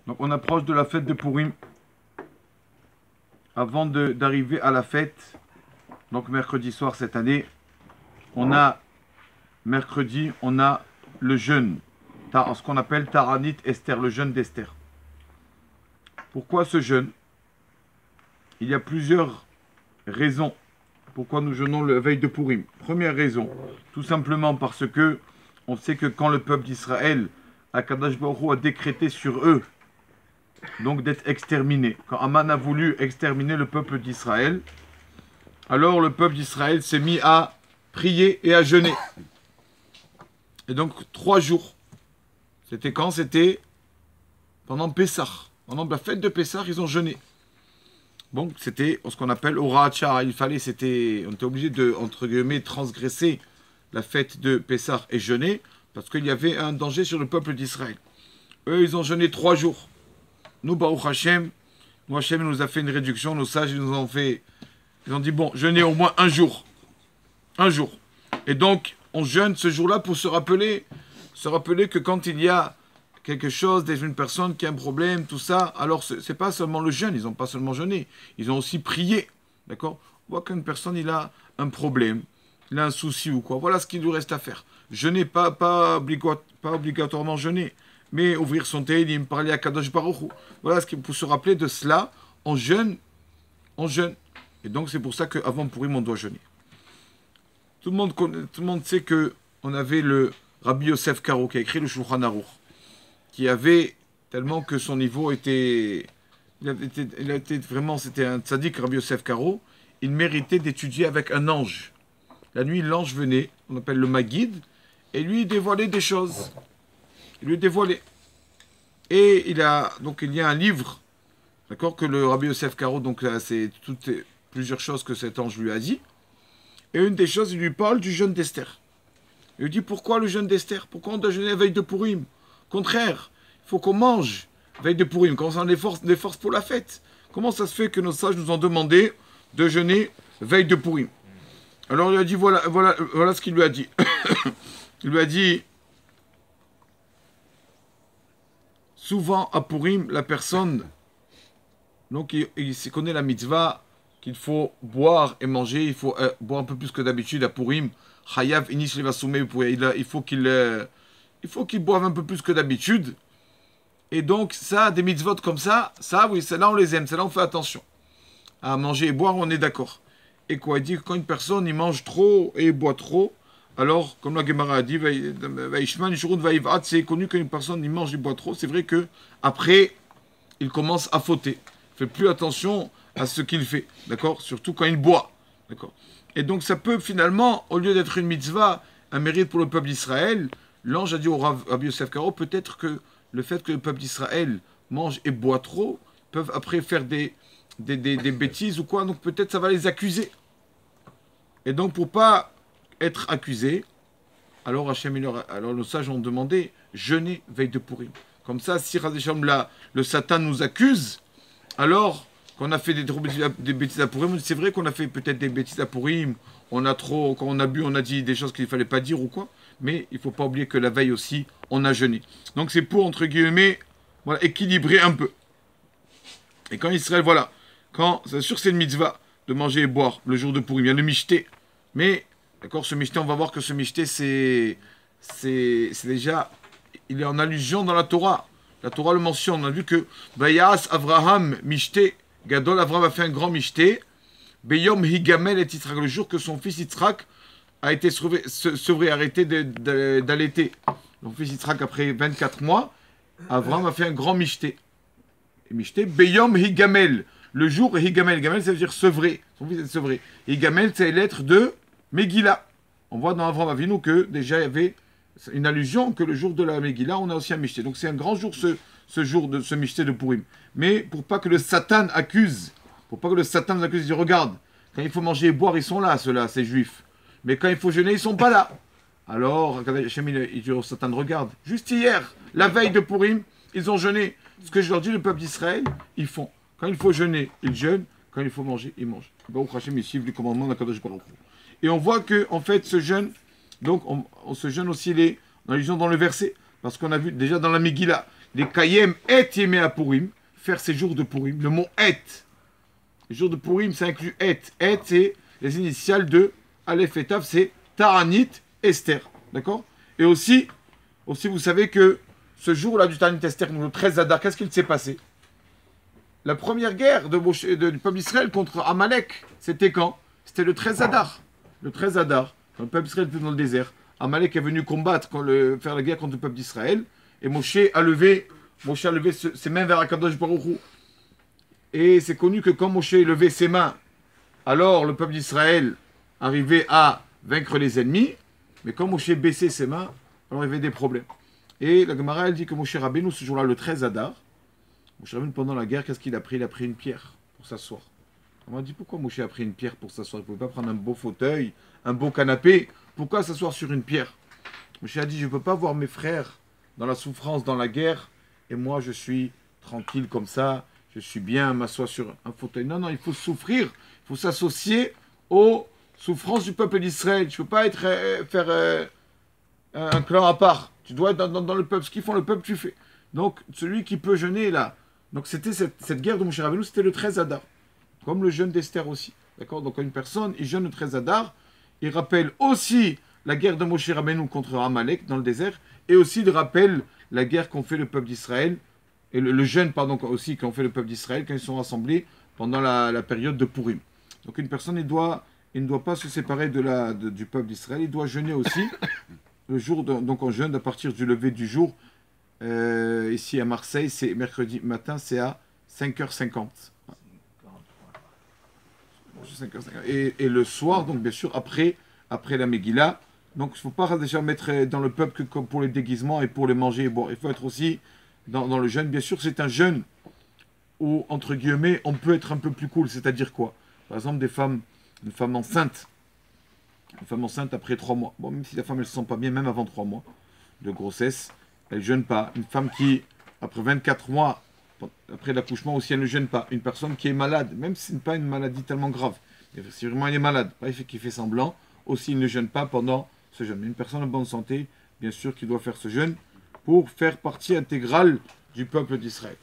Donc on approche de la fête de Purim. Avant d'arriver à la fête, donc mercredi soir cette année, mercredi, on a le jeûne. Ce qu'on appelle Taranit Esther, le jeûne d'Esther. Pourquoi ce jeûne? Il y a plusieurs raisons pourquoi nous jeûnons la veille de Purim. Première raison, tout simplement parce que on sait que quand le peuple d'Israël, Akadosh Baruch Hu a décrété sur eux donc d'être exterminés. Quand Aman a voulu exterminer le peuple d'Israël, alors le peuple d'Israël s'est mis à prier et à jeûner. Et donc 3 jours. C'était quand? C'était pendant Pessah. Pendant la fête de Pessah, ils ont jeûné. Bon, c'était ce qu'on appelle Horat Shah. On était obligé de, entre guillemets, transgresser la fête de Pessah et jeûner, parce qu'il y avait un danger sur le peuple d'Israël. Eux, ils ont jeûné 3 jours. Nous, Baruch Hashem, Hashem nous a fait une réduction, nos sages, ils ont dit, bon, jeûnez au moins un jour. Un jour. Et donc, on jeûne ce jour-là pour se rappeler que quand il y a quelque chose, une personne qui a un problème, tout ça, alors c'est pas seulement le jeûne, ils n'ont pas seulement jeûné, ils ont aussi prié, d'accord? On voit qu'une personne, il a un problème, il a un souci ou quoi, voilà ce qu'il lui reste à faire. Jeûner, pas obligatoirement jeûner, mais ouvrir son télim, parler à Kadosh Baruch Hu. Voilà ce qu'il faut se rappeler de cela, on jeûne. Et donc c'est pour ça qu'avant Purim, on doit jeûner. Tout le monde sait qu'on avait le Rabbi Yosef Karo qui a écrit le Shulchan Aruch, qui avait tellement que son niveau était... Il a été vraiment... C'était un tzaddik, Rabbi Yosef Karo. Il méritait d'étudier avec un ange. La nuit, l'ange venait, on appelle le Maguide, et lui dévoilait des choses. Il lui dévoilait. Et il y a un livre, d'accord, que le Rabbi Yosef Karo, donc c'est plusieurs choses que cet ange lui a dit. Et une des choses, il lui parle du jeûne d'Esther. Il lui dit, pourquoi le jeûne d'Esther? Pourquoi on doit jeûner la veille de Purim? Contraire, il faut qu'on mange veille de Purim, qu'on s'en des forces pour la fête. Comment ça se fait que nos sages nous ont demandé de jeûner veille de Purim? Alors il a dit, voilà ce qu'il lui a dit. Il lui a dit, souvent à Purim, la personne, donc il connaît la mitzvah, qu'il faut boire et manger, il faut boire un peu plus que d'habitude à Purim. Chayav inish levasumé, il faut qu'il boive un peu plus que d'habitude. Et donc, ça, des mitzvot comme ça, oui, celles-là, on les aime, celles-là, on fait attention. À manger et boire, on est d'accord. Et quoi, il dit que quand une personne, il mange trop et boit trop, alors, comme la Gemara a dit, c'est connu qu'une personne, il mange et boit trop, c'est vrai que après, il commence à fauter. Il fait plus attention à ce qu'il fait, d'accord? Surtout quand il boit, d'accord? Et donc ça peut finalement, au lieu d'être une mitzvah, un mérite pour le peuple d'Israël, l'ange a dit au Rabbi Yosef Karo, peut-être que le fait que le peuple d'Israël mange et boit trop, peuvent après faire des bêtises ou quoi, donc peut-être ça va les accuser. Et donc pour pas être accusé, alors alors nos sages ont demandé, jeûner veille de Purim. Comme ça, si le Satan nous accuse, alors qu'on a fait des bêtises à Purim, c'est vrai qu'on a fait peut-être des bêtises à Purim, quand on a bu, on a dit des choses qu'il ne fallait pas dire ou quoi, mais il ne faut pas oublier que la veille aussi, on a jeûné. Donc c'est pour, entre guillemets, voilà, équilibrer un peu. Et quand Israël, c'est sûr que c'est une mitzvah de manger et boire le jour de Purim, il y a le mishté, mais, d'accord, ce mishté, on va voir que ce mishté, c'est déjà, il est en allusion dans la Torah. La Torah le mentionne, on a vu que Vayas Avraham mishté, Gadol, Avraham a fait un grand mishté. Beyom Higamel et Yitzhak, le jour que son fils Yitzhak a été sevré, arrêté d'allaiter. Son fils Yitzhak, après 24 mois, Avraham a fait un grand mishté. Et mishté, Beyom Higamel, le jour Higamel. Higamel, ça veut dire sevré. Son fils est sevré. Higamel, c'est les lettres de Megillah. On voit dans Avraham Avinu que déjà il y avait une allusion que le jour de la Megillah, on a aussi un mishté. Donc c'est un grand jour ce jour de ce mishté de Purim. Mais pour pas que le Satan accuse, il dit, regarde, quand il faut manger et boire, ils sont là, ceux-là, ces juifs. Mais quand il faut jeûner, ils sont pas là. Alors, Hachem, il dit au Satan, regarde, juste hier, la veille de Purim, ils ont jeûné. Ce que je leur dis, le peuple d'Israël, ils font. Quand il faut jeûner, ils jeûnent. Quand il faut manger, ils mangent. Baruch Hachem, ils suivent les commandements d'Akadosh Baruch Hu. Et on voit que, en fait, ce jeûne, donc, on se jeûne aussi, il est en allusion dans le verset. Parce qu'on a vu déjà dans la Megillah les Kayem et Yemé à Purim, faire ces jours de Purim. Le mot et, les jours de Purim, ça inclut et. Et, c'est les initiales de Aleph et Tav, c'est Ta'anit Esther. D'accord? Et aussi, vous savez que ce jour-là du Ta'anit Esther, le 13 Adar, qu'est-ce qu'il s'est passé? La première guerre du peuple d'Israël contre Amalek, c'était quand? C'était le 13 Adar. Le 13 Adar, quand le peuple d'Israël était dans le désert, Amalek est venu combattre, faire la guerre contre le peuple d'Israël, et Moshe a levé ses mains vers Akadosh Baruch Hu. Et c'est connu que quand Moshe levait ses mains, alors le peuple d'Israël arrivait à vaincre les ennemis, mais quand Moshe baissait ses mains, alors il y avait des problèmes. Et la Gemara, elle dit que Moshe Rabbeinu, ce jour-là, le 13 Adar, Moshe Rabbeinu, pendant la guerre, qu'est-ce qu'il a pris? Il a pris une pierre pour s'asseoir. On m'a dit, pourquoi Moshe a pris une pierre pour s'asseoir? Il ne pouvait pas prendre un beau fauteuil, un beau canapé. Pourquoi s'asseoir sur une pierre? Moshe a dit, je ne peux pas voir mes frères dans la souffrance, dans la guerre, et moi, je suis tranquille comme ça, je suis bien, m'asseoir sur un fauteuil. Non, il faut souffrir, il faut s'associer aux souffrances du peuple d'Israël. Tu ne peux pas faire un clan à part. Tu dois être dans le peuple. Ce qu'ils font le peuple, tu fais. Donc, celui qui peut jeûner, là. Donc, c'était cette guerre de Moshe Rabbeinu, c'était le 13 Adar. Comme le jeûne d'Esther aussi. D'accord? Donc, une personne, il jeûne le 13 Adar. Il rappelle aussi la guerre de Moshe Rabbeinu contre Amalek dans le désert. Et aussi, il rappelle la guerre qu'ont fait le peuple d'Israël. Et le jeûne, pardon, aussi, qu'ont fait le peuple d'Israël quand ils sont rassemblés pendant la période de Purim. Donc, une personne, il ne doit pas se séparer du peuple d'Israël. Il doit jeûner aussi. Le jour, donc on jeûne à partir du lever du jour. Ici à Marseille, c'est mercredi matin, c'est à 5h50. Et le soir, donc bien sûr, après la Megillah. Donc il ne faut pas déjà mettre dans le peuple que comme pour les déguisements et pour les manger. Bon, il faut être aussi dans le jeûne. Bien sûr, c'est un jeûne où, entre guillemets, on peut être un peu plus cool. C'est-à-dire quoi? Par exemple, une femme enceinte. Une femme enceinte après 3 mois. Bon, même si la femme elle se sent pas bien, même avant 3 mois de grossesse, elle ne jeûne pas. Une femme qui, après 24 mois, après l'accouchement aussi, elle ne jeûne pas. Une personne qui est malade, même si ce n'est pas une maladie tellement grave, si vraiment elle est malade, pas qui fait semblant, aussi il ne jeûne pas pendant ce jeûne. Mais une personne en bonne santé, bien sûr, qui doit faire ce jeûne pour faire partie intégrale du peuple d'Israël.